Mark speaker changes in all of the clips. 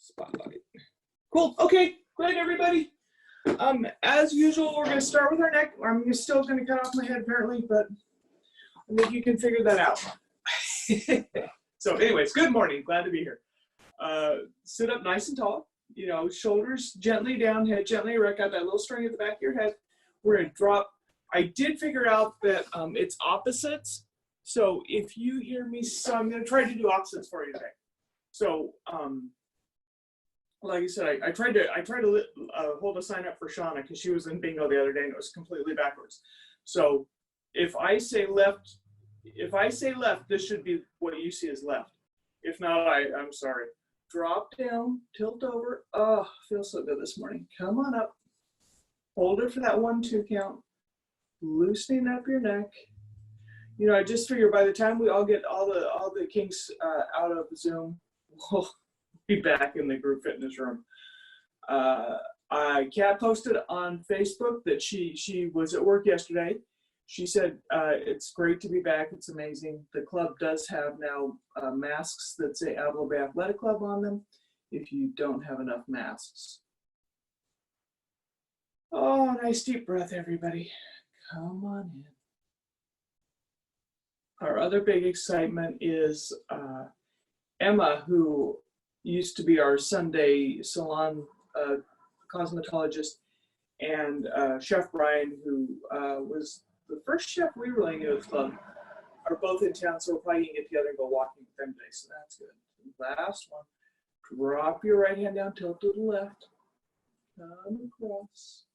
Speaker 1: Spotlight. Cool. Okay. Great, everybody. As usual, we're going to start with our neck. I'm still going to cut off my head apparently, but I think you can figure that out. So anyways, good morning. Glad to be here. Sit up nice and tall. You know, shoulders gently down, head gently erect. Got that little string at the back of your head. We're going to drop. I did figure out that it's opposites. So if you hear me, so I'm going to try to do opposites for you today. So, like I said, I tried to hold a sign up for Shauna because she was in bingo the other day and it was completely backwards. So if I say left, this should be what you see as left. If not, I'm sorry. Drop down, tilt over. Oh, feels so good this morning. Come on up. Hold it for that 1-2 count. Loosening up your neck. You know, I just figure by the time we all get all the kinks out of Zoom, we'll be back in the group fitness room. Kat posted on Facebook that she was at work yesterday. She said it's great to be back. It's amazing. The club does have now masks that say Avila Bay Athletic Club on them if you don't have enough masks. Oh, nice deep breath, everybody. Come on in. Our other big excitement is Emma, who used to be our Sunday salon cosmetologist, and Chef Brian, who was the first chef we really knew at the club, are both in town, so we're probably gonna get together and go walking with them today, so that's good. Last one, drop your right hand down, tilt to the left, come across.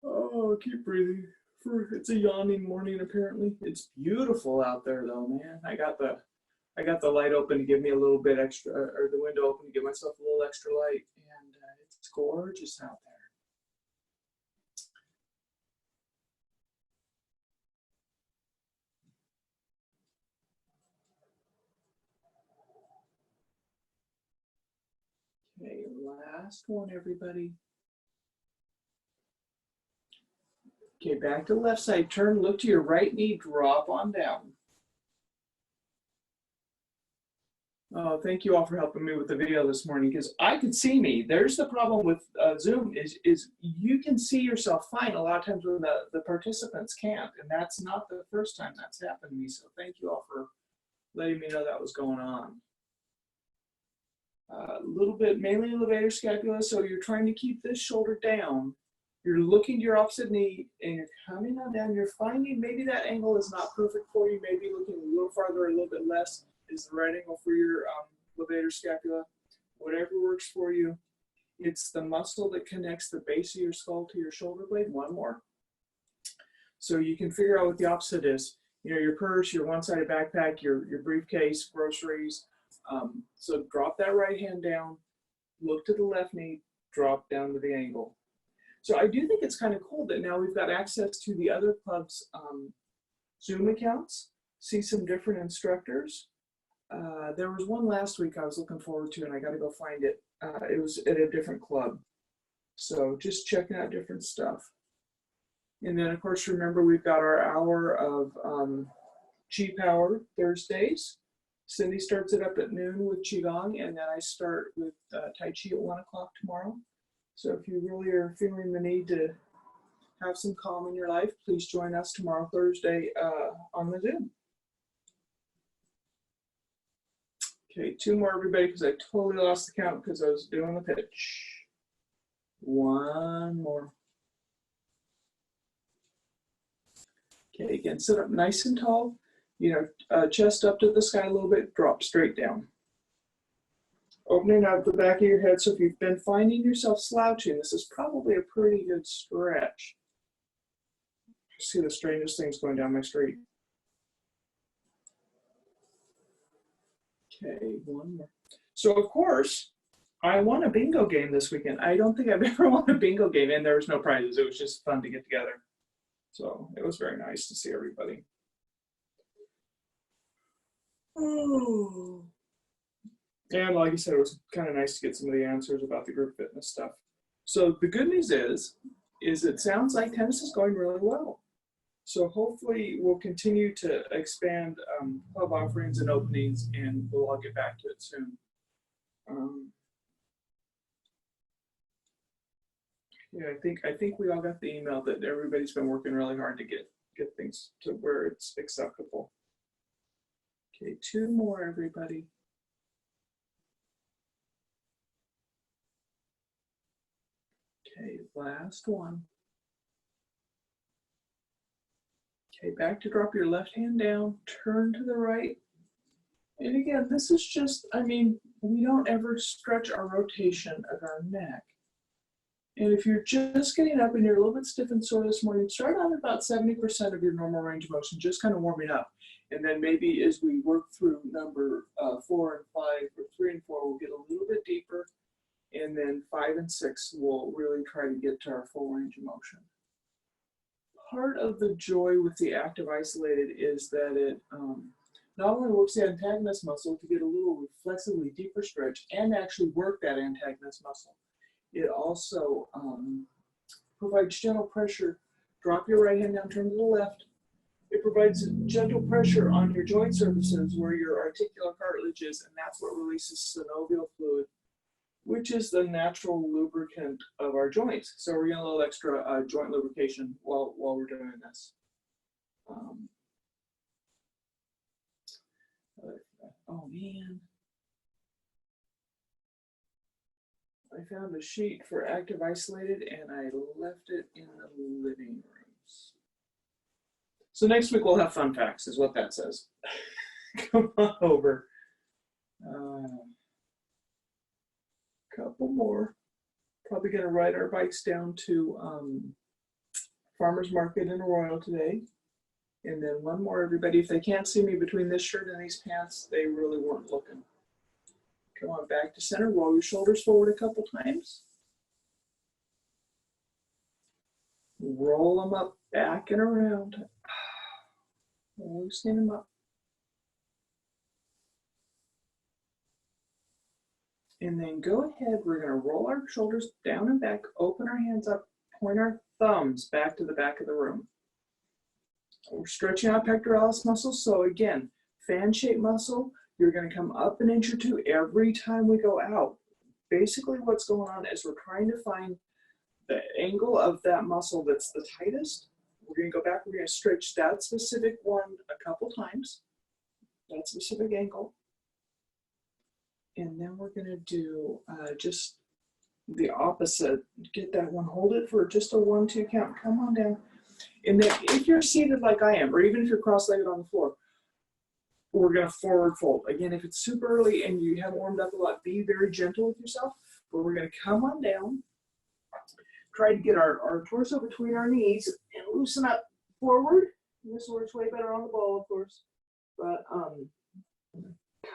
Speaker 1: Oh, keep breathing. It's a yawning morning apparently. It's beautiful out there though, man. I got the light open to give me a little bit extra, or the window open to give myself a little extra light, and it's gorgeous out there. Okay, last one, everybody. Okay, back to the left side. Turn, look to your right knee, drop on down. Oh, thank you all for helping me with the video this morning because I could see me. There's the problem with Zoom is you can see yourself fine a lot of times when the participants can't, and that's not the first time that's happened to me. So thank you all for letting me know that was going on. A little bit, mainly levator scapula, so you're trying to keep this shoulder down. You're looking to your opposite knee and you're coming on down. You're finding maybe that angle is not perfect for you. Maybe looking a little farther, a little bit less is the right angle for your levator scapula. Whatever works for you. It's the muscle that connects the base of your skull to your shoulder blade. One more. So you can figure out what the opposite is. You know, your purse, your one-sided backpack, your briefcase, groceries. So drop that right hand down, look to the left knee, drop down to the angle. So I do think it's kind of cool that now we've got access to the other club's Zoom accounts, see some different instructors. There was one last week I was looking forward to, and I got to go find it. It was at a different club. So just checking out different stuff. And then, of course, remember we've got our hour of Chi Power Thursdays. Cindy starts it up at noon with Qigong, and then I start with Tai Chi at 1 o'clock tomorrow. So if you really are feeling the need to have some calm in your life, please join us tomorrow, Thursday, on the Zoom. Okay, 2 more, everybody, because I totally lost the count because I was doing the pitch. 1 more. Okay, again, sit up nice and tall. You know, chest up to the sky a little bit, drop straight down. Opening out the back of your head, so if you've been finding yourself slouching, this is probably a pretty good stretch. I see the strangest things going down my street. Okay, 1 more. So of course, I won a bingo game this weekend. I don't think I've ever won a bingo game, and there was no prizes. It was just fun to get together. So it was very nice to see everybody. Oh. And like I said, it was kind of nice to get some of the answers about the group fitness stuff. So the good news is it sounds like tennis is going really well. So hopefully we'll continue to expand club offerings and openings, and we'll all get back to it soon. Yeah, I think we all got the email that everybody's been working really hard to get things to where it's acceptable. Okay, 2 more, everybody. Okay, last one. Okay, back to drop your left hand down, turn to the right. And again, this is just, I mean, we don't ever stretch our rotation of our neck. And if you're just getting up and you're a little bit stiff and sore this morning, start out at about 70% of your normal range of motion, just kind of warming up. And then maybe as we work through number 4 and 5, or 3 and 4, we'll get a little bit deeper. And then 5 and 6, we'll really try to get to our full range of motion. Part of the joy with the active isolated is that it not only works the antagonist muscle to get a little reflexively deeper stretch and actually work that antagonist muscle, it also provides gentle pressure. Drop your right hand down, turn to the left. It provides gentle pressure on your joint surfaces where your articular cartilage is, and that's what releases synovial fluid, which is the natural lubricant of our joints. So we're getting a little extra joint lubrication while we're doing this. Oh man. I found a sheet for active isolated and I left it in the living rooms. So next week we'll have fun facts is what that says. Come on over. Couple more. Probably going to ride our bikes down to Farmers Market in Arroyo today. And then one more, everybody. If they can't see me between this shirt and these pants, they really weren't looking. Come on back to center. Roll your shoulders forward a couple times. Roll them up, back and around. Loosen them up. And then go ahead, we're going to roll our shoulders down and back, open our hands up, point our thumbs back to the back of the room. We're stretching out pectoralis muscles. So again, fan-shaped muscle, you're going to come up an inch or 2 every time we go out. Basically what's going on is we're trying to find the angle of that muscle that's the tightest. We're going to go back, we're going to stretch that specific one a couple times, that specific angle. And then we're going to do just the opposite. Get that one, hold it for just a 1-2 count. Come on down. And then if you're seated like I am, or even if you're cross-legged on the floor, we're going to forward fold. Again, if it's super early and you haven't warmed up a lot, be very gentle with yourself. But we're going to come on down, try to get our torso between our knees and loosen up forward. And this works way better on the ball, of course. But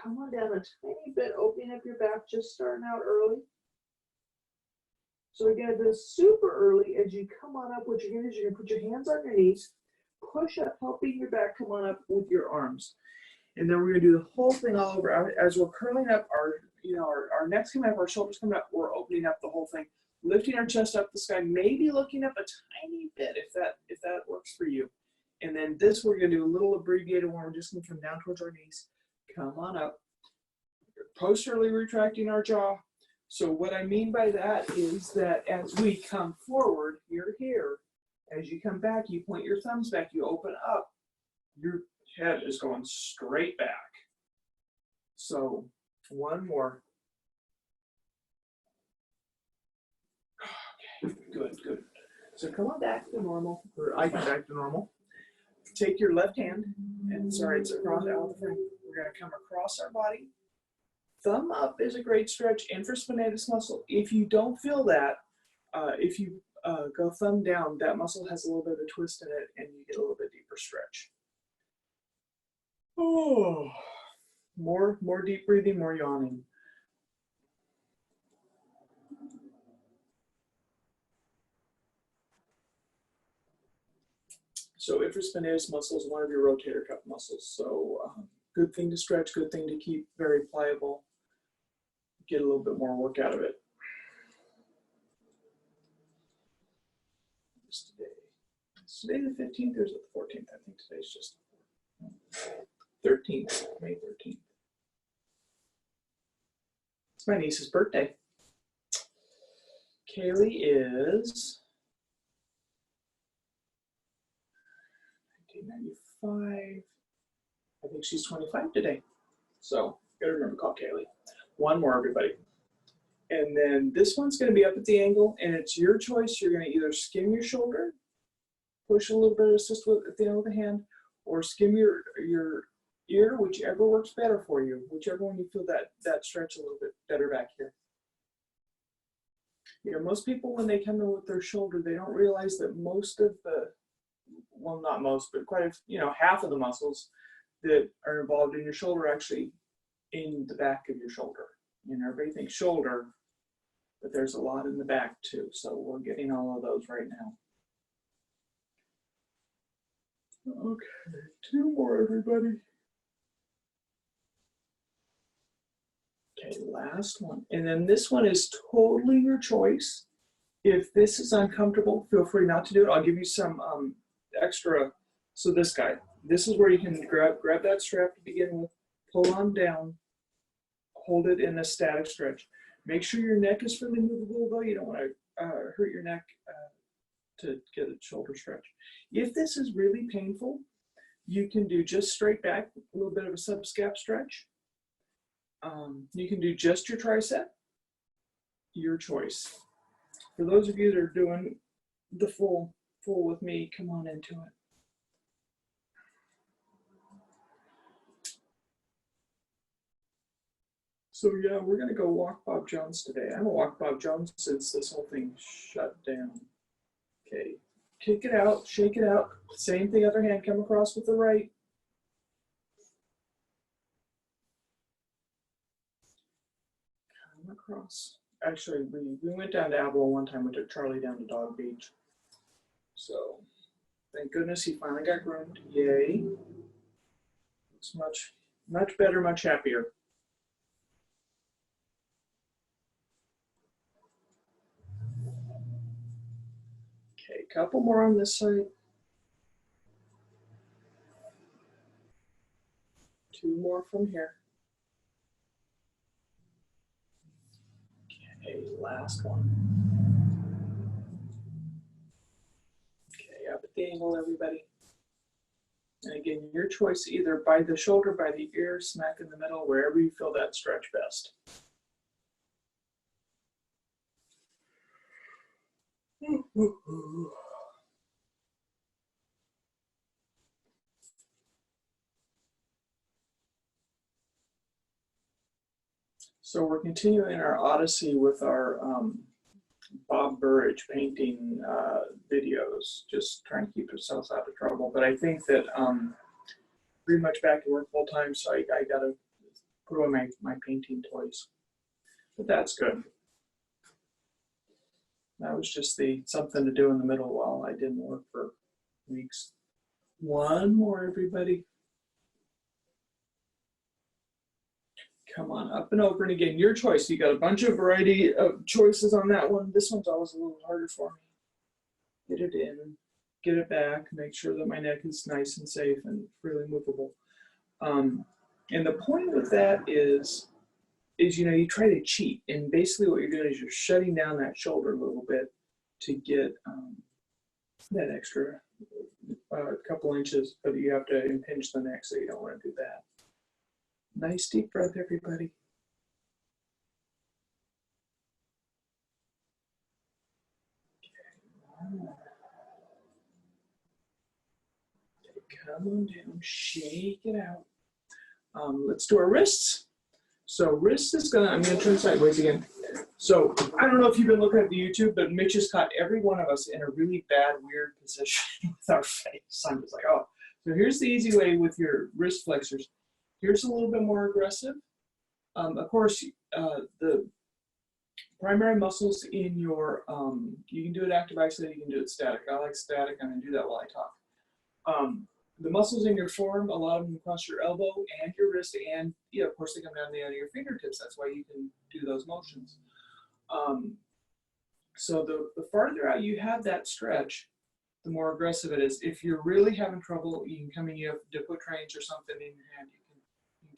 Speaker 1: come on down a tiny bit, opening up your back, just starting out early. So again, this super early, as you come on up, what you're going to do is you're going to put your hands on your knees, push up, helping your back come on up with your arms. And then we're going to do the whole thing all over. As we're curling up, our neck's coming up, our shoulders coming up, we're opening up the whole thing, lifting our chest up the sky, maybe looking up a tiny bit if that works for you. And then this, we're going to do a little abbreviated one. We're just going to come down towards our knees. Come on up. Posteriorly retracting our jaw. So what I mean by that is that as we come forward, you're here. As you come back, you point your thumbs back, you open up. Your head is going straight back. So one more. Okay, good. So come on back to normal, or I come back to normal. Take your left hand, and sorry, it's across out of the frame. We're going to come across our body. Thumb up is a great stretch, infraspinatus muscle. If you don't feel that, if you go thumb down, that muscle has a little bit of a twist in it, and you get a little bit deeper stretch. Oh, more deep breathing, more yawning. So infraspinatus muscle is one of your rotator cuff muscles. So good thing to stretch, good thing to keep very pliable. Get a little bit more work out of it. Is today the 15th or is it the 14th? I think today's just 13th, May 13th. It's my niece's birthday. Kaylee is 1995. I think she's 25 today. So gotta remember to call Kaylee. One more, everybody. And then this one's gonna be up at the ankle, and it's your choice. You're gonna either skim your shoulder, push a little bit, assist with at the end with the hand, or skim your ear, whichever works better for you, whichever one you feel that stretch a little bit better back here. You know, most people, when they come in with their shoulder, they don't realize that most of the, well, not most, but quite a, you know, half of the muscles that are involved in your shoulder are actually in the back of your shoulder. You know, everybody thinks shoulder, but there's a lot in the back too. So we're getting all of those right now. Okay, two more, everybody. Okay, last one. And then this one is totally your choice. If this is uncomfortable, feel free not to do it. I'll give you some extra. So this guy, this is where you can grab that strap to begin with, pull on down, hold it in a static stretch. Make sure your neck is fairly movable though. You don't want to hurt your neck to get a shoulder stretch. If this is really painful, you can do just straight back, a little bit of a subscap stretch. You can do just your tricep, your choice. For those of you that are doing the full with me, come on into it. So yeah, we're gonna go walk Bob Jones today. I haven't walked Bob Jones since this whole thing shut down. Okay, kick it out, shake it out. Same thing, other hand, come across with the right. Come across. Actually, we went down to Avalon one time. We took Charlie down to Dog Beach. So thank goodness he finally got groomed. Yay. Looks much better, much happier. Okay, couple more on this side. Two more from here. Okay, last one. Okay, up at the angle, everybody. And again, your choice, either by the shoulder, by the ear, smack in the middle, wherever you feel that stretch best. So we're continuing our odyssey with our Bob Burridge painting videos, just trying to keep ourselves out of trouble. But I think that pretty much back to work full time, so I gotta put away my painting toys. But that's good. That was just something to do in the middle while I didn't work for weeks. One more, everybody. Come on, up and over, and again, your choice. You got a bunch of variety of choices on that one. This one's always a little harder for me. Get it in, get it back, make sure that my neck is nice and safe and freely movable. And the point with that is you know, you try to cheat, and basically what you're doing is you're shutting down that shoulder a little bit to get that extra couple inches, but you have to impinge the neck, so you don't want to do that. Nice deep breath, everybody. Okay, come on down, shake it out. Let's do our wrists. So wrist is I'm gonna turn sideways again. So I don't know if you've been looking at the YouTube, but Mitch has caught every one of us in a really bad, weird position with our face. I'm just like, oh. So here's the easy way with your wrist flexors. Here's a little bit more aggressive. Of course, the primary muscles in your, you can do it active isolated, you can do it static. I like static, I'm gonna do that while I talk. The muscles in your forearm, a lot of them cross your elbow and your wrist, and yeah, of course they come down the end of your fingertips. That's why you can do those motions. So the farther out you have that stretch, the more aggressive it is. If you're really having trouble, you can come in, you have dip trains or something in your hand, you can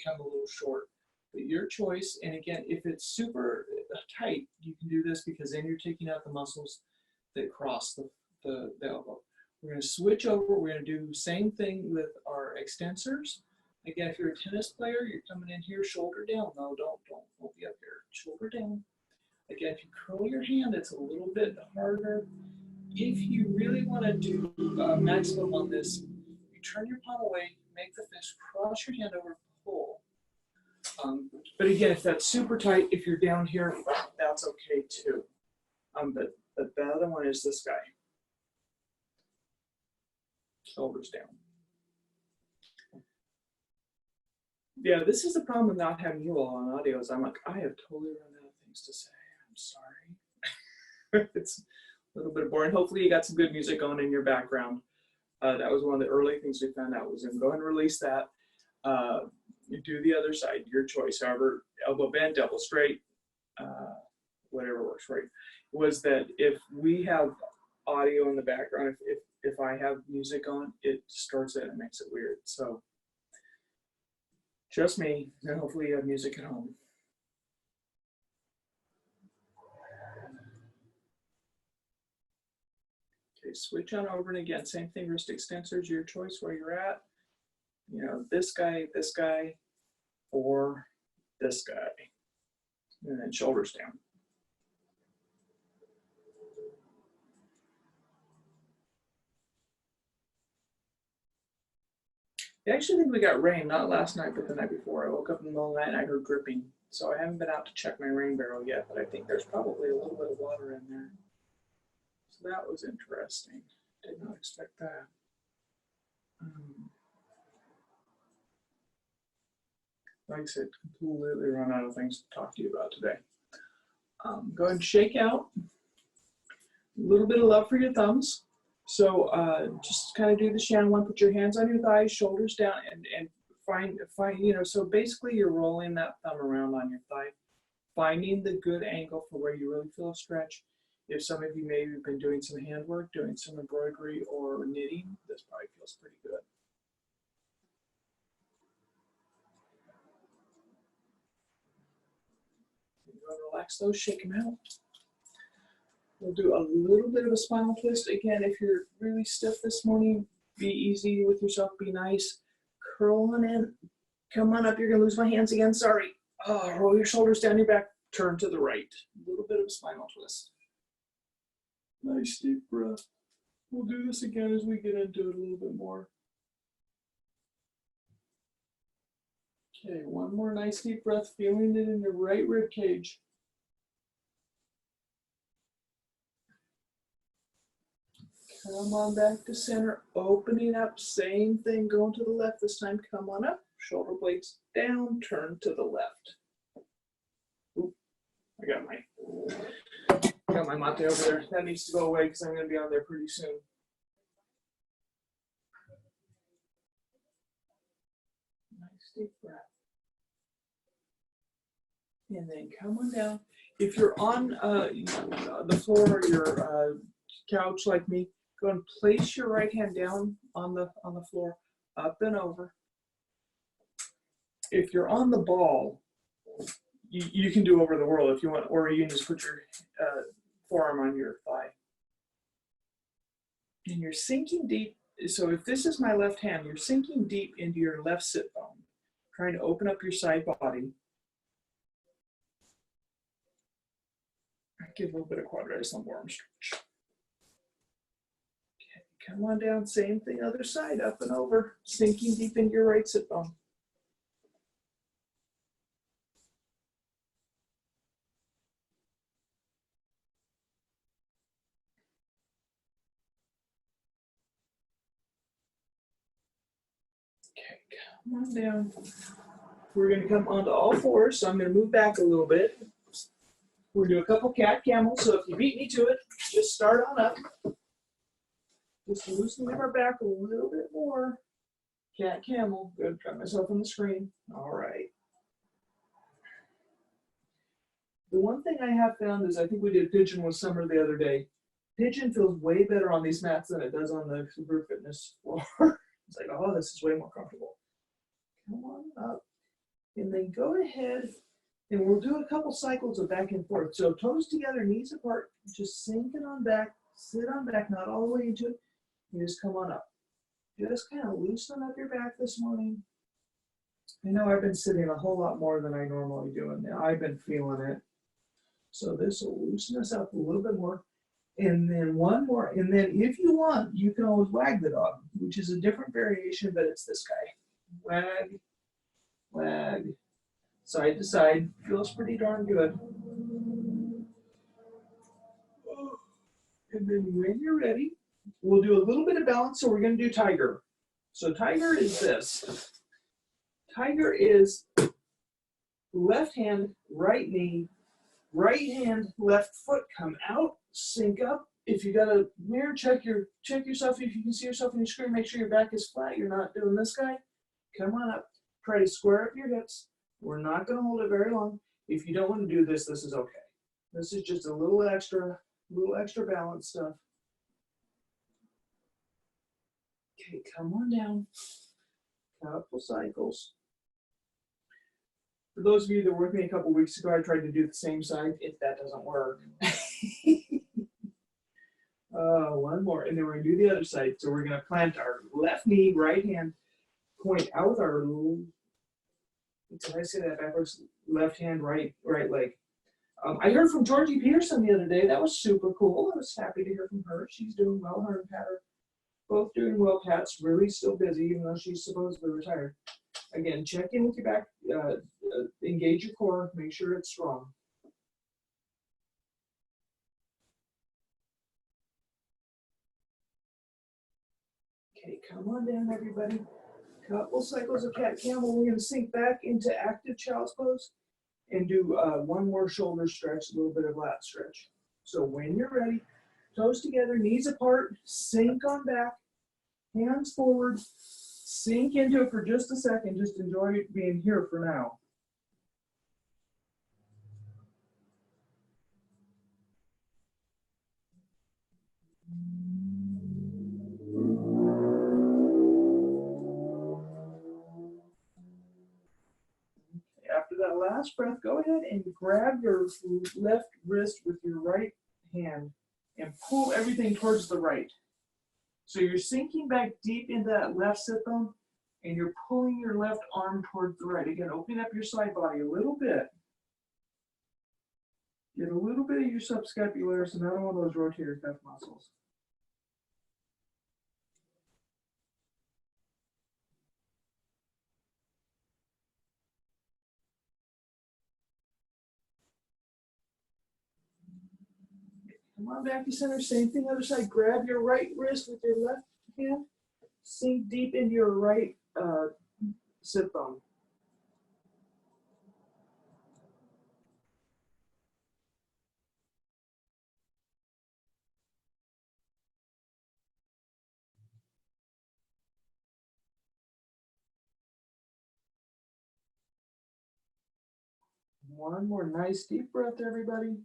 Speaker 1: come a little short. but your choice. And again, if it's super tight, you can do this because then you're taking out the muscles that cross the elbow. We're going to switch over. We're going to do the same thing with our extensors. Again, if you're a tennis player, you're coming in here, shoulder down. No, don't be up here. Shoulder down. Again, if you curl your hand, it's a little bit harder. If you really want to do maximum on this, you turn your palm away, make the fist, cross your hand over, pull. But again, if that's super tight, if you're down here, that's okay too. But the other one is this guy. Shoulders down. Yeah, this is the problem with not having you all on audio. Is I'm like, I have totally run out of things to say. I'm sorry. It's a little bit boring. Hopefully you got some good music going in your background. That was one of the early things we found out was go ahead and release that. You do the other side, your choice. However, elbow bent, elbow straight, whatever works for you. Was that if we have audio in the background, if I have music on, it distorts it and makes it weird. So just me, and hopefully you have music at home. Okay, switch on over, and again, same thing, wrist extensors, your choice where you're at. You know, this guy, or this guy. And then shoulders down. I actually think we got rain, not last night, but the night before. I woke up in the middle of the night and I heard dripping. So I haven't been out to check my rain barrel yet, but I think there's probably a little bit of water in there. So that was interesting. Did not expect that. Like I said, completely run out of things to talk to you about today. Go ahead and shake out. A little bit of love for your thumbs. So just kind of do the Shannon one. Put your hands on your thighs, shoulders down, and find, you know, so basically you're rolling that thumb around on your thigh, finding the good angle for where you really feel a stretch. If some of you maybe have been doing some handwork, doing some embroidery or knitting, this probably feels pretty good. Go and relax those, shake them out. We'll do a little bit of a spinal twist. Again, if you're really stiff this morning, be easy with yourself, be nice. Curl on in, come on up, you're gonna lose my hands again, sorry. Oh, roll your shoulders down your back, turn to the right. A little bit of a spinal twist. Nice deep breath. We'll do this again as we get into it a little bit more. Okay, one more nice deep breath, feeling it in your right rib cage. Come on back to center, opening up, same thing, going to the left this time. Come on up, shoulder blades down, turn to the left. Oop, I got my mate over there. That needs to go away because I'm going to be on there pretty soon. Nice deep breath. And then come on down. If you're on the floor or your couch like me, go and place your right hand down on the floor, up and over. If you're on the ball, you can do over the world if you want, or you can just put your forearm on your thigh. And you're sinking deep. So if this is my left hand, you're sinking deep into your left sit bone, trying to open up your side body. Give a little bit of quadratus lumbar arm stretch. Okay, come on down, same thing, other side, up and over, sinking deep into your right sit bone. Okay, come on down. We're going to come onto all fours, so I'm going to move back a little bit. We're going to do a couple cat camels, so if you beat me to it, just start on up. Just loosening our back a little bit more. Cat camel. Good, got myself on the screen. All right. The one thing I have found is I think we did pigeon with Summer the other day. Pigeon feels way better on these mats than it does on the Super Fitness floor. It's like, oh, this is way more comfortable. Come on up. And then go ahead and we'll do a couple cycles of back and forth. So toes together, knees apart, just sinking on back, sit on back, not all the way into it. You just come on up. Just kind of loosen up your back this morning. I know I've been sitting a whole lot more than I normally do, and I've been feeling it. So this will loosen us up a little bit more. And then one more. And then if you want, you can always wag the dog, which is a different variation, but it's this guy. Wag, wag, side to side. Feels pretty darn good. And then when you're ready, we'll do a little bit of balance. So we're going to do tiger. So tiger is this. Tiger is left hand, right knee, right hand, left foot, come out, sink up. If you got a mirror, check yourself. If you can see yourself in your screen, make sure your back is flat. You're not doing this guy. Come on up. Try to square up your hips. We're not going to hold it very long. If you don't want to do this, this is okay. This is just a little extra balance stuff. Okay, come on down. Couple cycles. For those of you that were with me a couple weeks ago, I tried to do the same side. If that doesn't work. One more, and then we're going to do the other side. So we're going to plant our left knee, right hand, point out with our, did I say that backwards? Left hand, right leg. I heard from Georgie Peterson the other day. That was super cool. I was happy to hear from her. She's doing well. Her and Pat are both doing well. Pat's really still busy, even though she's supposedly retired. Again, check in with your back, engage your core, make sure it's strong. Okay, come on down, everybody. Couple cycles of cat camel. We're going to sink back into active child's pose and do one more shoulder stretch, a little bit of lat stretch. So when you're ready, toes together, knees apart, sink on back, hands forward, sink into it for just a second. Just enjoy being here for now. After that last breath, go ahead and grab your left wrist with your right hand and pull everything towards the right. So you're sinking back deep into that left sit bone and you're pulling your left arm towards the right. Again, open up your side body a little bit. Get a little bit of your subscapularis and another one of those rotator cuff muscles. Come on back to center. Same thing, other side. Grab your right wrist with your left hand. Sink deep into your right sit bone. One more nice deep breath, everybody.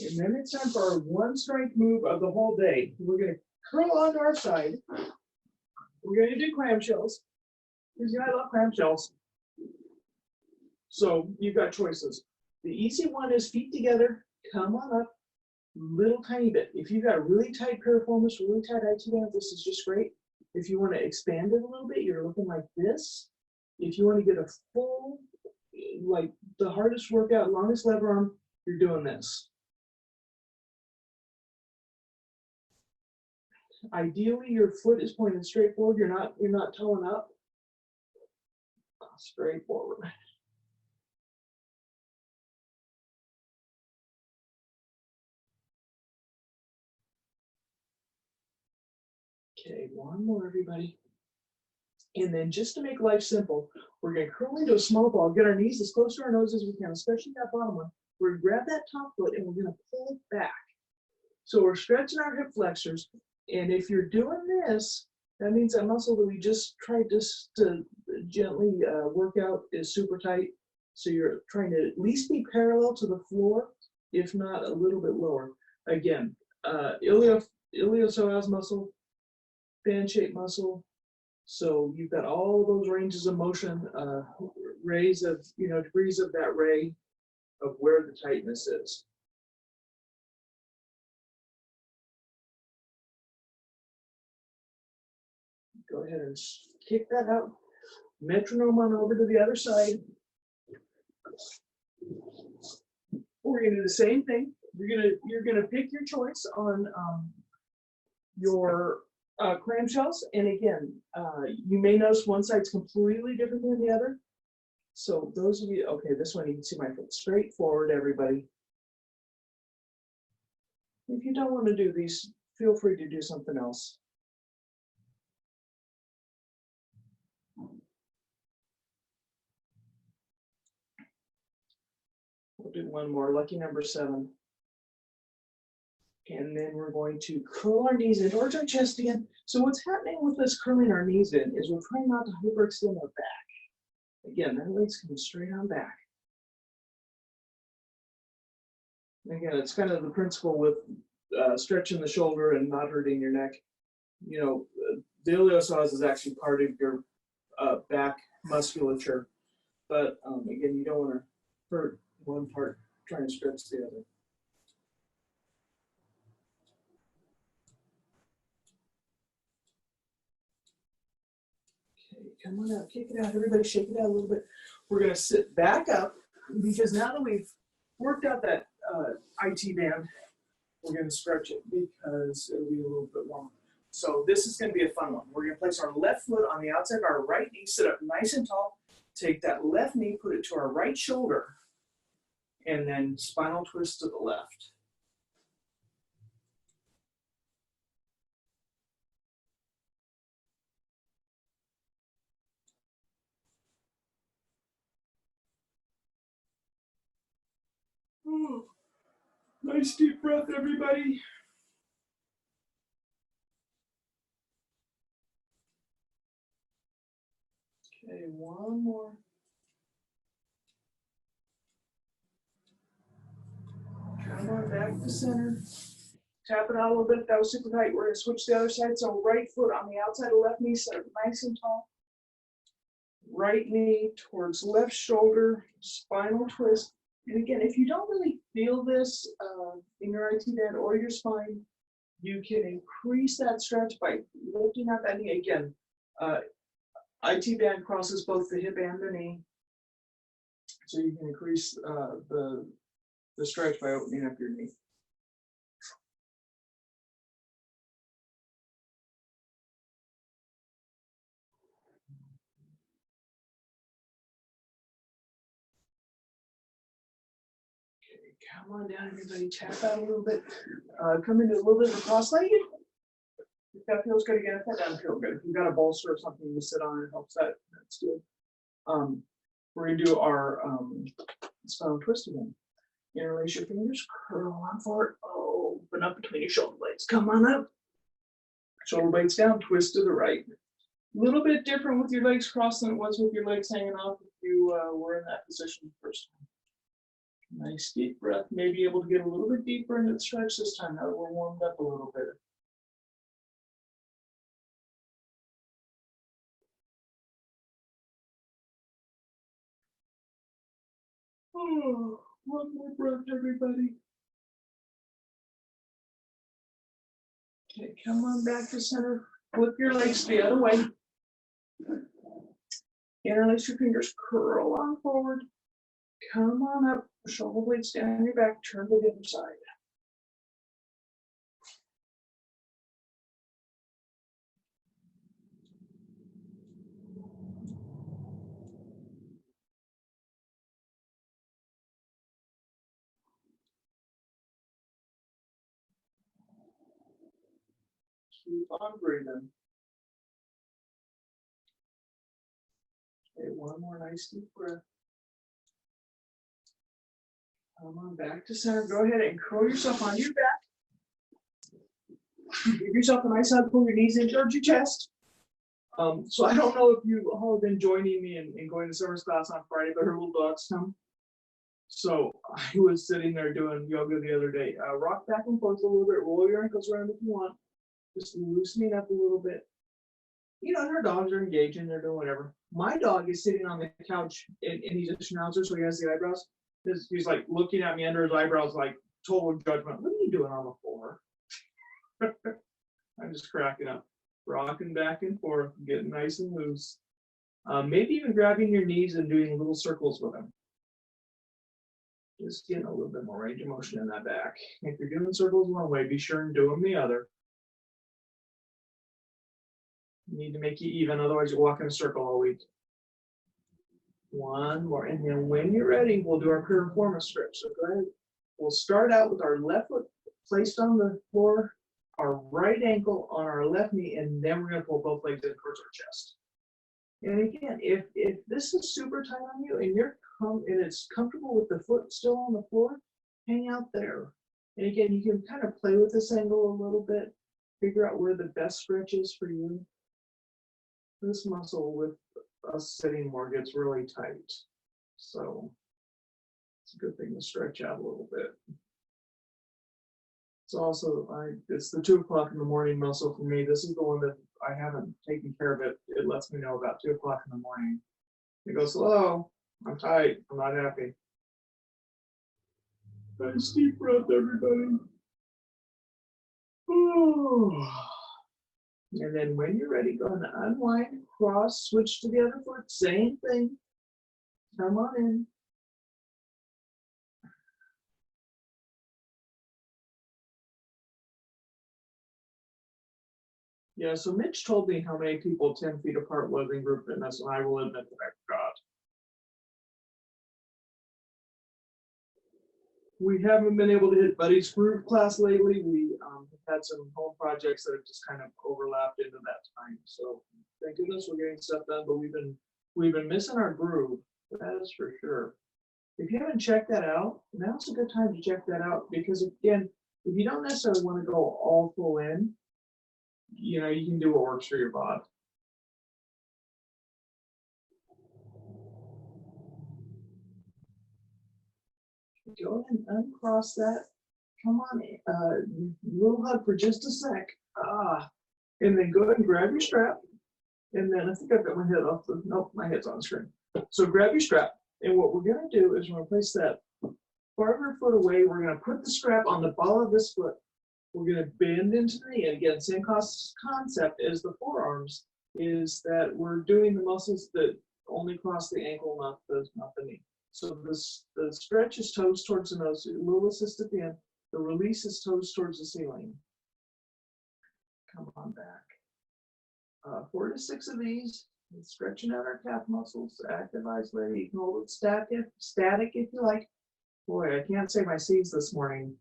Speaker 1: And then it's time for our one strength move of the whole day. We're going to curl onto our side. We're going to do clamshells. Because I love clamshells. So you've got choices. The easy one is feet together, come on up, little tiny bit. If you've got a really tight piriformis, really tight IT band, this is just great. If you want to expand it a little bit, you're looking like this. If you want to get a full, like the hardest workout, longest lever arm, you're doing this. Ideally, your foot is pointed straight forward. You're not toeing up. Straight forward. Okay, one more, everybody. And then just to make life simple, we're going to curl into a small ball, get our knees as close to our nose as we can, especially that bottom one. We're going to grab that top foot and we're going to pull it back. So we're stretching our hip flexors. And if you're doing this, that means that muscle that we just tried to gently work out is super tight. So you're trying to at least be parallel to the floor, if not a little bit lower. Again, iliopsoas muscle, fan-shaped muscle. So you've got all those ranges of motion, rays of, degrees of that ray of where the tightness is. Go ahead and kick that out. Metronome on over to the other side. We're gonna do the same thing. You're gonna pick your choice on your clamshells, and again, you may notice one side's completely different than the other. So those of you, okay, this one you can see my foot straight forward, everybody. If you don't want to do these, feel free to do something else. We'll do one more, lucky number 7. And then we're going to curl our knees in towards our chest again. So what's happening with us curling our knees in is we're trying not to hyperextend our back. Again, that leg's coming straight on back. Again, it's kind of the principle with stretching the shoulder and not hurting your neck. The iliopsoas is actually part of your back musculature. But again, you don't want to hurt one part trying to stretch the other. Okay, come on out, kick it out. Everybody shake it out a little bit. We're going to sit back up because now that we've worked out that IT band, we're going to stretch it because it'll be a little bit longer. So this is going to be a fun one. We're going to place our left foot on the outside of our right knee, sit up nice and tall, take that left knee, put it to our right shoulder, and then spinal twist to the left. Nice deep breath, everybody. Okay, one more. Come on back to center. Tap it out a little bit. That was super tight. We're going to switch to the other side. So right foot on the outside of left knee, set up nice and tall. Right knee towards left shoulder, spinal twist. And again, if you don't really feel this in your IT band or your spine, you can increase that stretch by lifting out that knee. Again, IT band crosses both the hip and the knee. So you can increase the stretch by opening up your knee. Come on down, everybody. Tap out a little bit. Come into a little bit of a cross-legged. If that feels good again, if that doesn't feel good. If you've got a bolster or something to sit on, it helps that. That's good. We're going to do our spinal twist again. Interlace your fingers, curl on forward. Open up between your shoulder blades. Come on up. Shoulder blades down, twist to the right. A little bit different with your legs crossed than it was with your legs hanging off if you were in that position the first time. Nice deep breath. Maybe able to get a little bit deeper into the stretch this time now that we're warmed up a little bit. Oh, one more breath, everybody. Okay, come on back to center. Flip your legs the other way. Interlace your fingers, curl on forward. Come on up, shoulder blades down your back, turn to the other side. Keep on breathing. Okay, one more nice deep breath. Come on back to center. Go ahead and curl yourself on your back. Give yourself a nice hug, pull your knees in towards your chest. So I don't know if you all have been joining me in going to Summer's class on Friday, but her little dog's come. So I was sitting there doing yoga the other day. Rock back and forth a little bit, roll your ankles around if you want. Just loosening up a little bit. You know, and our dogs are engaging, they're doing whatever. My dog is sitting on the couch and he's a schnauzer, so he has the eyebrows. He's like looking at me under his eyebrows, like total judgment. What are you doing on the floor? I'm just cracking up, rocking back and forth, getting nice and loose. Maybe even grabbing your knees and doing little circles with him. Just getting a little bit more range of motion in that back. If you're doing circles one way, be sure and do them the other. You need to make it even, otherwise you walk in a circle all week. One more, and then when you're ready, we'll do our piriformis stretch. So go ahead. We'll start out with our left foot placed on the floor, our right ankle on our left knee, and then we're going to pull both legs in towards our chest. And again, if this is super tight on you and and it's comfortable with the foot still on the floor, hang out there. And again, you can kind of play with this angle a little bit, figure out where the best stretch is for you. This muscle with us sitting more gets really tight. So it's a good thing to stretch out a little bit. It's also, it's the 2 o'clock in the morning muscle for me. This is the one that I haven't taken care of it. It lets me know about 2 o'clock in the morning. It goes, hello, I'm tight, I'm not happy. Nice deep breath, everybody. Oh. And then when you're ready, go ahead and unwind, cross, switch to the other foot, same thing. Come on in. Yeah, so Mitch told me how many people 10 feet apart was in group fitness, and I will admit that I forgot. We haven't been able to hit Buddy's group class lately. We have had some home projects that have just kind of overlapped into that time. So thank goodness we're getting stuff done, but we've been missing our groove. That is for sure. If you haven't checked that out, now's a good time to check that out, because again, if you don't necessarily want to go all full in, you know, you can do what works for your body. Go ahead and uncross that. Come on, little hug for just a sec. And then go ahead and grab your strap. And then I think I've got my head off the, nope, my head's on the screen. So grab your strap. And what we're gonna do is we're gonna place that farther foot away. We're gonna put the strap on the ball of this foot. We're gonna bend into the knee. And again, same concept as the forearms, is that we're doing the muscles that only cross the ankle, not the knee. So the stretch is toes towards the nose, a little assist at the end. The release is toes towards the ceiling. Come on back. 4 to 6 of these. Stretching out our calf muscles, active isolated. You can hold it static if you like. Boy, I can't say my C's this morning.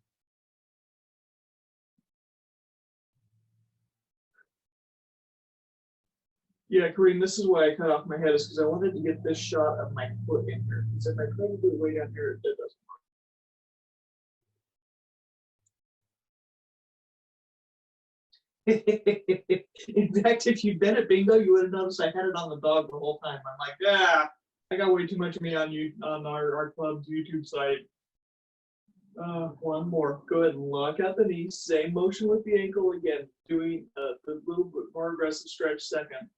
Speaker 1: Yeah, Kareem, this is why I cut off my head, is because I wanted to get this shot of my foot in here. Because if I try to do it way down here, it doesn't. In fact, if you'd been at bingo, you would have noticed I had it on the dog the whole time. I'm like, I got way too much of me on our club's YouTube site. One more. Go ahead and lock out the knees. Same motion with the ankle again. Doing the little bit more aggressive stretch second.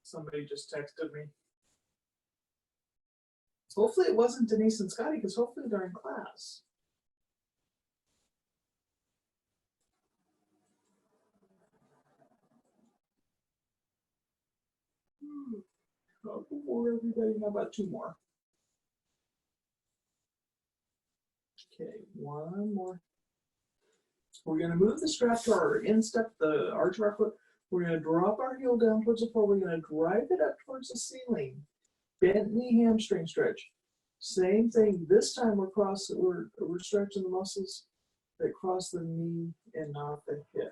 Speaker 1: Somebody just texted me. Hopefully it wasn't Denise and Scotty, because hopefully they're in class. Couple more, everybody. How about 2 more? Okay, 1 more. We're going to move the strap to our instep, the arch of our foot. We're going to drop our heel down towards the floor. We're going to drive it up towards the ceiling. Bent knee hamstring stretch. Same thing. This time we're stretching the muscles that cross the knee and not the hip.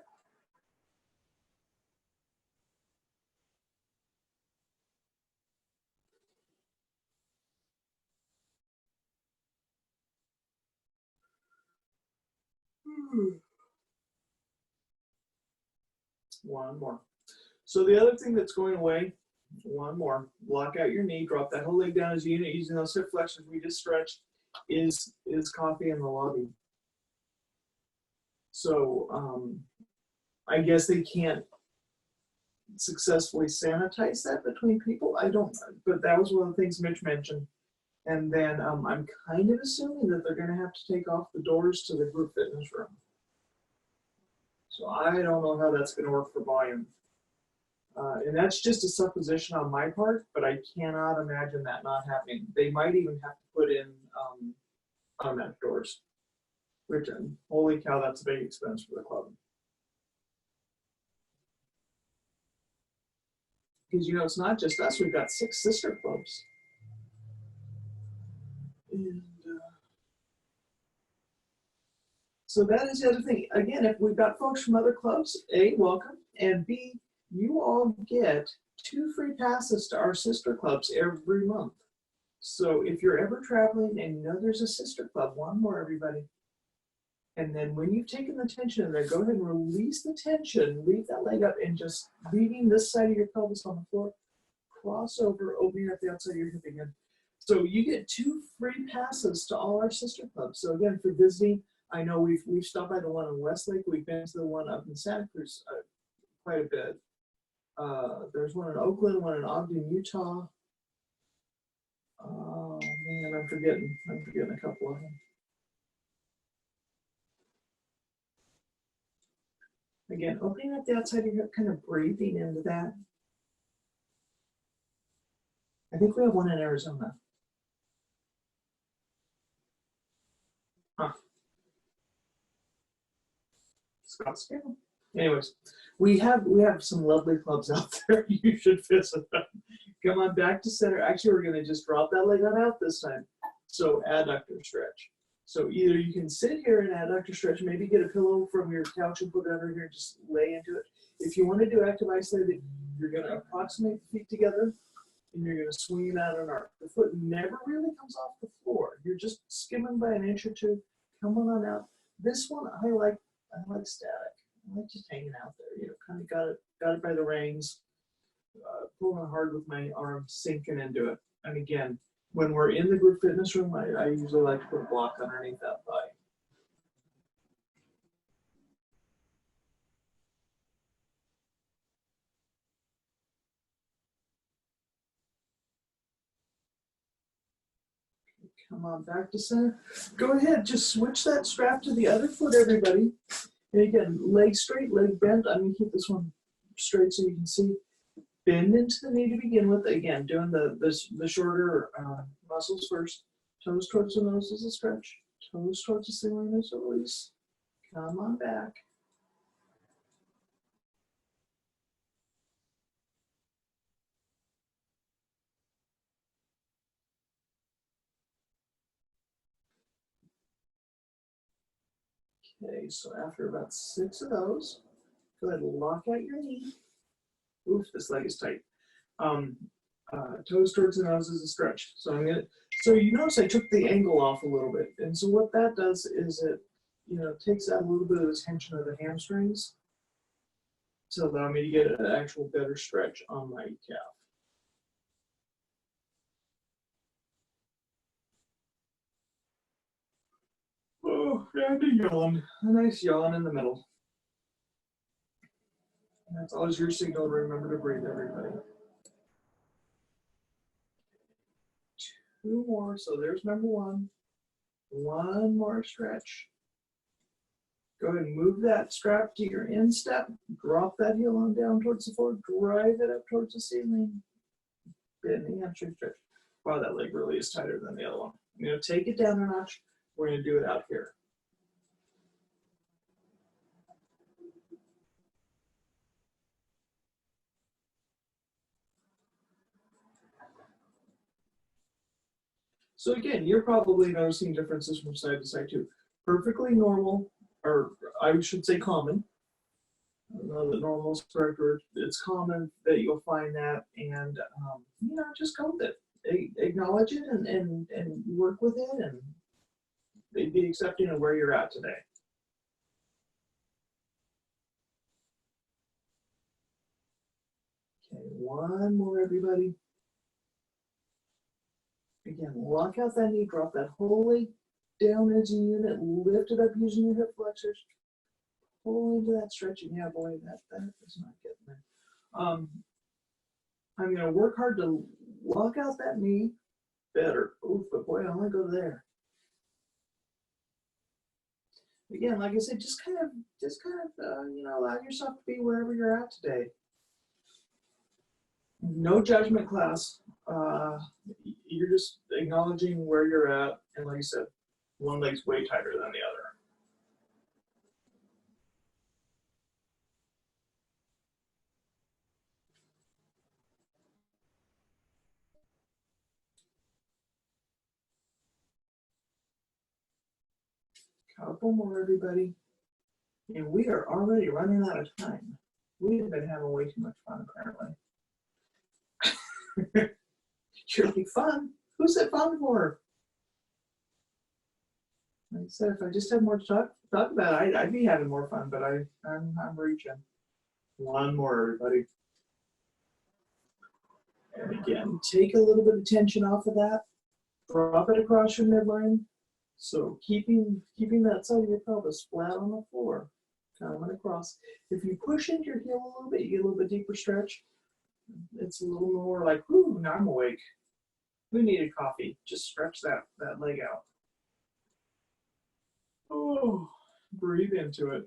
Speaker 1: One more. So the other thing that's going away One more. Lock out your knee. Drop that whole leg down as a unit using those hip flexors we just stretched. Is coffee in the lobby? So I guess they can't successfully sanitize that between people. I don't know, but that was one of the things Mitch mentioned. And then I'm kind of assuming that they're going to have to take off the doors to the group fitness room. So I don't know how that's going to work for volume. And that's just a supposition on my part, but I cannot imagine that not happening. They might even have to put in automatic doors, which, holy cow, that's a big expense for the club. Because, you know, it's not just us. We've got 6 sister clubs. And so that is the other thing. Again, if we've got folks from other clubs, A, welcome, and B, you all get 2 free passes to our sister clubs every month. So if you're ever traveling and you know there's a sister club, one more, everybody. And then when you've taken the tension in there, go ahead and release the tension, leave that leg up, and just leaving this side of your pelvis on the floor, cross over, opening up the outside of your hip again. So you get 2 free passes to all our sister clubs. So again, for visiting, I know we've stopped by the one in Westlake. We've been to the one up in Santa Cruz quite a bit. There's one in Oakland, one in Ogden, Utah. Oh man, I'm forgetting a couple of them. Again, opening up the outside of your hip, kind of breathing into that. I think we have one in Arizona. Huh. Scottsdale. Anyways, we have some lovely clubs out there. You should visit them. Come on back to center. Actually, we're going to just drop that leg on out this time. So adductor stretch. So either you can sit here and adductor stretch, maybe get a pillow from your couch and put it under here and just lay into it. If you want to do active isolated, you're going to approximate the feet together and you're going to swing it out an arc. The foot never really comes off the floor. You're just skimming by an inch or two. Come on out. This one I like static. I like just hanging out there. You know, kind of got it by the reins, pulling hard with my arm, sinking into it. And again, when we're in the group fitness room, I usually like to put a block underneath that thigh. Come on back to center. Go ahead, just switch that strap to the other foot, everybody. And again, leg straight, leg bent. I'm going to keep this one straight so you can see. Bend into the knee to begin with. Again, doing the shorter muscles first. Toes towards the nose as a stretch. Toes towards the ceiling as a release. Come on back. Okay, so after about 6 of those, go ahead and lock out your knee. Oof, this leg is tight. Toes towards the nose is a stretch. So so you notice I took the angle off a little bit. And so what that does is it, you know, takes out a little bit of the tension of the hamstrings to allow me to get an actual better stretch on my calf. Oh, and a yawn. A nice yawn in the middle. And that's always your signal to remember to breathe, everybody. 2 more. So there's number 1. 1 more stretch. Go ahead and move that strap to your instep. Drop that heel on down towards the floor. Drive it up towards the ceiling. Bend the hamstring stretch. Wow, that leg really is tighter than the other one. I'm going to take it down a notch. We're going to do it out here. So again, you're probably noticing differences from side to side too. Perfectly normal, or I should say common. I don't know that normal is correct word. It's common that you'll find that, and you know, just go with it. Acknowledge it and work with it, and be accepting of where you're at today. Okay, one more, everybody. Again, lock out that knee, drop that whole leg down as a unit, lift it up using your hip flexors. Pull into that stretching. Yeah, boy, that is not getting there. I'm going to work hard to lock out that knee better. Oof, but boy, I only go there. Again, like I said, just kind of, allow yourself to be wherever you're at today. No judgment, class. You're just acknowledging where you're at, and like I said, one leg's way tighter than the other. Couple more, everybody. And we are already running out of time. We have been having way too much fun, apparently. Surely fun. Who said fun for? Like I said, if I just had more to talk about, I'd be having more fun, but I'm reaching. One more, everybody. And again, take a little bit of tension off of that. Drop it across your midline. So keeping that side of your pelvis flat on the floor, coming across. If you push into your heel a little bit, you get a little bit deeper stretch. It's a little more like, whoo, now I'm awake. Who needed coffee? Just stretch that leg out. Oh, breathe into it.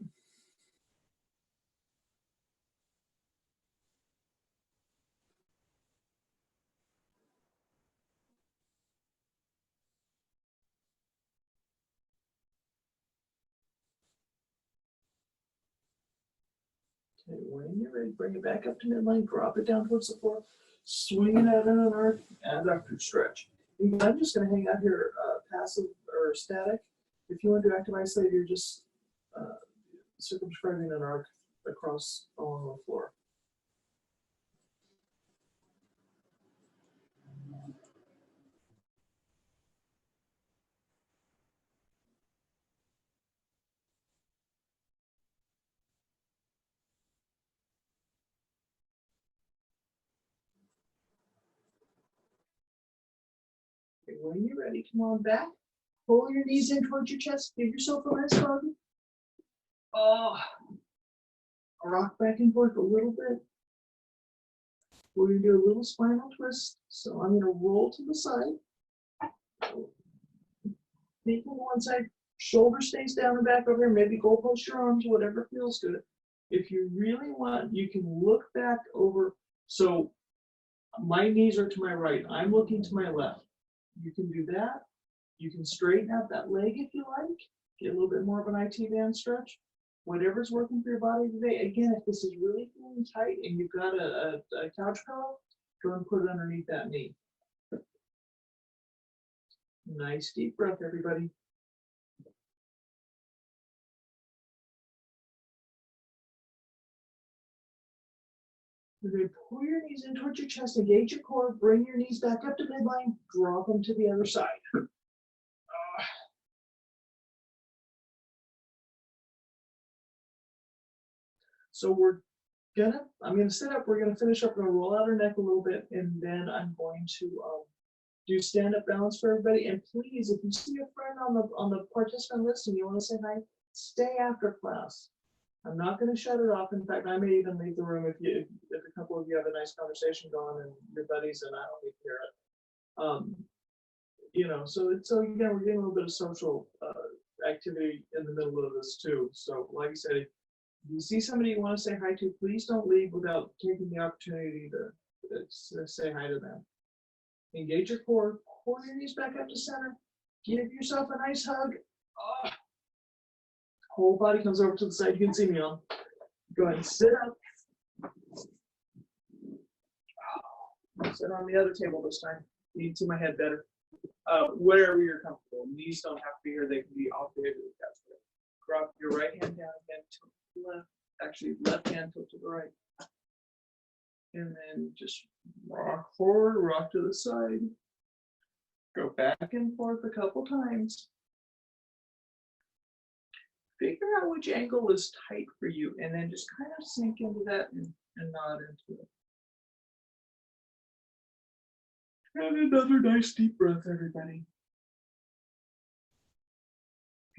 Speaker 1: Okay, when you're ready, bring it back up to midline, drop it down towards the floor, swing it out in an arc, adductor stretch. I'm just going to hang out here passive or static. If you want to do active isolated, you're just circumscribing an arc across along the floor. Okay, when you're ready, come on back. Pull your knees in towards your chest. Give yourself a nice hug. Rock back and forth a little bit. We're going to do a little spinal twist. So I'm going to roll to the side. Knee to one side. Shoulder stays down and back over here. Maybe go post your arms, whatever feels good. If you really want, you can look back over. So my knees are to my right. I'm looking to my left. You can do that. You can straighten out that leg if you like. Get a little bit more of an IT band stretch. Whatever's working for your body today. Again, if this is really feeling tight and you've got a couch pillow, go and put it underneath that knee. Nice deep breath, everybody. You're going to pull your knees in towards your chest, engage your core, bring your knees back up to midline, drop them to the other side. So I'm gonna sit up, we're gonna finish up, we're gonna roll out our neck a little bit, and then I'm going to do stand-up balance for everybody. And please, if you see a friend on the participant list and you want to say hi, stay after class. I'm not going to shut it off. In fact, I may even leave the room if a couple of you have a nice conversation going and your buddies and I don't need to hear it. So again, we're getting a little bit of social activity in the middle of this too. So like I said, if you see somebody you want to say hi to, please don't leave without taking the opportunity to say hi to them. Engage your core, pull your knees back up to center, give yourself a nice hug. Whole body comes over to the side. You can see me on. Go ahead and sit up. Sit on the other table this time. You can see my head better. Wherever you're comfortable. Knees don't have to be here. They can be off the edge of the couch. Drop your right hand down again, tilt to the left. Actually, left hand tilt to the right. And then just rock forward, rock to the side. Go back and forth a couple times. Figure out which angle is tight for you, and then just kind of sink into that and nod into it. And another nice deep breath, everybody.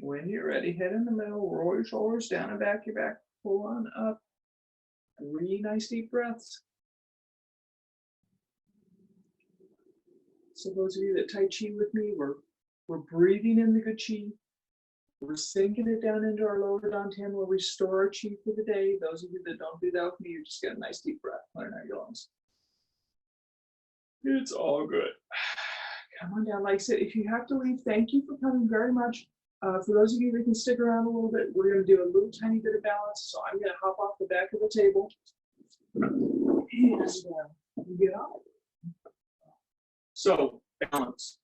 Speaker 1: When you're ready, head in the middle, roll your shoulders down and back, your back, pull on up. 3 nice deep breaths. So those of you that Tai Chi with me, we're breathing in the good Chi. We're sinking it down into our lower dantian. We'll restore our Chi for the day. Those of you that don't do that with me, you just get a nice deep breath, clearing out your lungs. It's all good. Come on down. Like I said, if you have to leave, thank you for coming very much. For those of you that can stick around a little bit, we're going to do a little tiny bit of balance. So I'm going to hop off the back of the table. And get up. So, balance.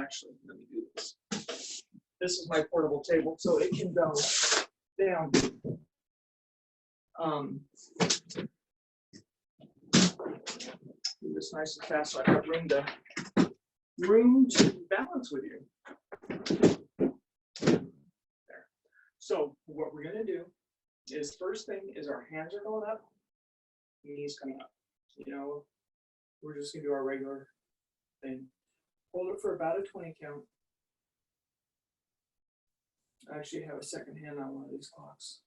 Speaker 1: Actually, let me do this. This is my portable table, so it can go down. Do this nice and fast so I have room to balance with you. There. So what we're going to do is, first thing is our hands are going up, knees coming up. You know, we're just going to do our regular thing. Hold it for about a 20 count. I actually have a second hand on one of these clocks.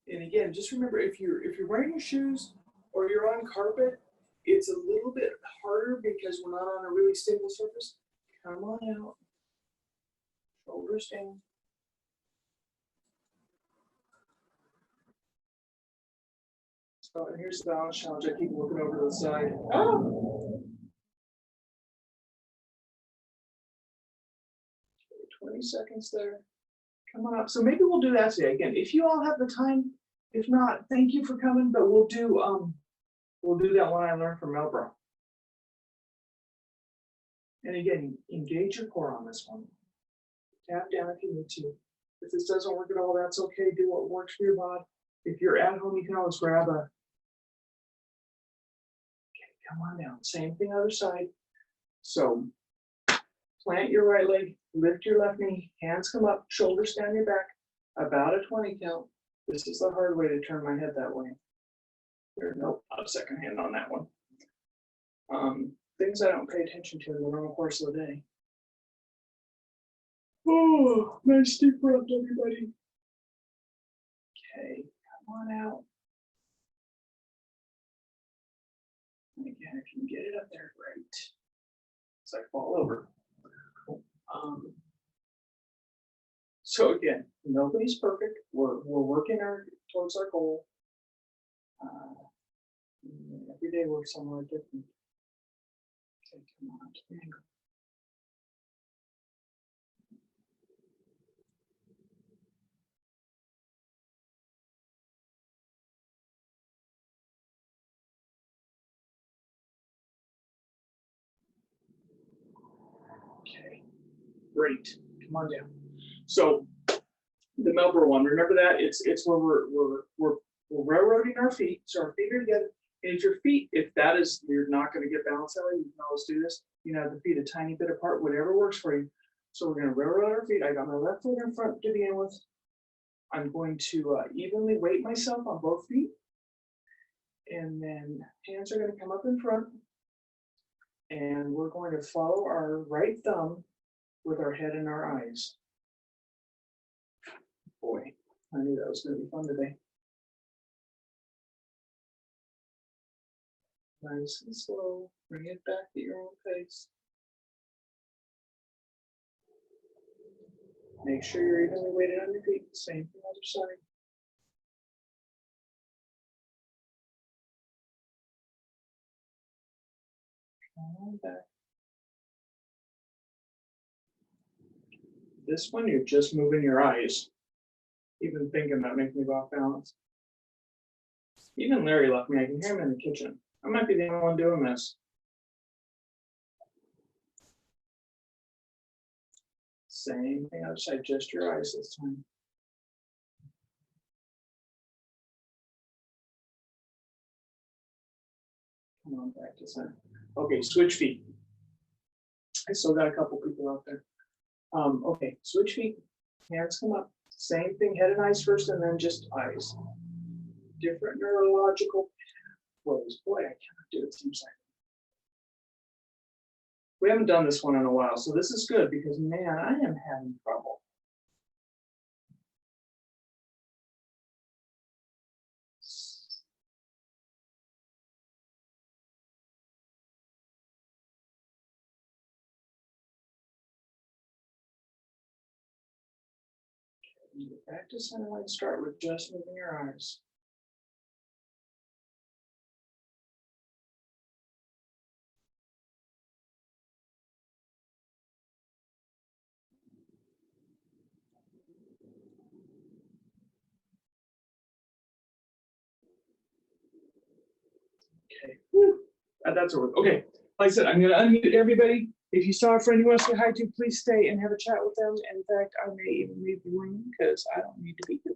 Speaker 1: And again, just remember, if you're wearing your shoes or you're on carpet, it's a little bit harder because we're not on a really stable surface. Come on out. Shoulders down. So, and here's the balance challenge. I keep looking over to the side. Oh! 20 seconds there. Come on up. So maybe we'll do that today. Again, if you all have the time, if not, thank you for coming, but we'll do that one I learned from Melbro. And again, engage your core on this one. Tap down if you need to. If this doesn't work at all, that's okay. Do what works for your body. If you're at home, you can always grab a. Okay, come on down. Same thing, other side. So plant your right leg, lift your left knee, hands come up, shoulders down your back, about a 20 count. This is the hard way to turn my head that way. There's no second hand on that one. Things I don't pay attention to in the normal course of the day. Oh, nice deep breath, everybody. Okay, come on out. And again, if you can get it up there, great. As I fall over. So again, nobody's perfect. We're working towards our goal. Every day we're somewhere different. Okay, come on to the angle. Okay, great. Come on down. So the Melbourne one, remember that? It's where we're railroading our feet. So our feet are together. And if your feet, if that is, you're not going to get balanced that way, you can always do this. You know, the feet a tiny bit apart, whatever works for you. So we're going to railroad our feet. I got my left foot in front to begin with. I'm going to evenly weight myself on both feet. And then hands are going to come up in front. And we're going to follow our right thumb with our head and our eyes. Boy, I knew that was going to be fun today. Nice and slow. Bring it back at your own pace. Make sure you're evenly weighted on your feet. Same for the other side. Come on back. This one, you're just moving your eyes. Even thinking about making me off balance. Even Larry left me. I can hear him in the kitchen. I might be the only one doing this. Same thing outside, just your eyes this time. Come on back to center. Okay, switch feet. I still got a couple people out there. Okay, switch feet. Hands come up. Same thing, head and eyes first, and then just eyes. Different neurological close. Boy, I cannot do it. Seems like we haven't done this one in a while, so this is good because man, I am having trouble. Practice, and I might start with just moving your eyes. Okay. Woo. That's over. Okay. Like I said, I'm going to unmute everybody. If you saw a friend you want to say hi to, please stay and have a chat with them. In fact, I may even leave the room because I don't need to be here.